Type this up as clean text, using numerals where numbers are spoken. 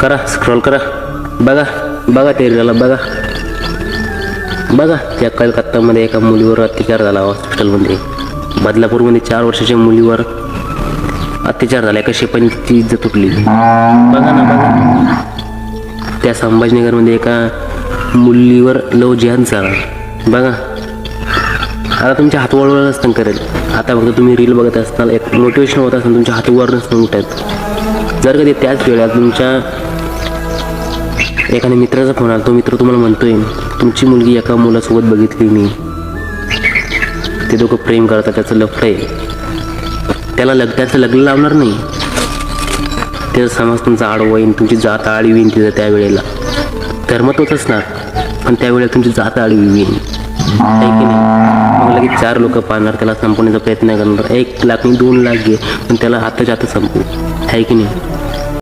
करा, स्क्रॉल करा, बघा बघा ते रीलला बघा. बघा त्या कलकत्तामध्ये एका मुलीवर अत्याचार झाला हॉस्पिटलमध्ये. बदलापूरमध्ये 4 वर्षाच्या मुलीवर अत्याचार झाला, एका शिपाईने तिची इज्जत तुटली. बघा ना बघा. त्या संभाजीनगरमध्ये एका मुलीवर लव जिहाद झाला. बघा आता तुमच्या हात वळवळ नसतं करेल. आता फक्त तुम्ही रील बघत असताल, एक मोटिवेशन होत असताना तुमच्या हात वर नसतं उठत. जर कधी त्याच वेळेला तुमच्या एखाद्या मित्राचा फोन आला, तो मित्र तुम्हाला म्हणतोय तुमची मुलगी एका मुलासोबत बघितली मी, ते दोघं प्रेम करतात, त्याचं लफडं आहे, त्याचं लग्न लावणार नाही, त्याचा समाज तुमचा आडवा होईन, तुमची जात आळी होईन तिथं. त्यावेळेला धर्म तोच असणार, पण त्यावेळेला तुमची जात आळी होईन, आहे की नाही? मग लगेच 4 लोक पाहणार, त्याला संपवण्याचा प्रयत्न करणार. 1 लाख नाही 2 लाख घे, पण त्याला आताच्या आता संपू, आहे की नाही?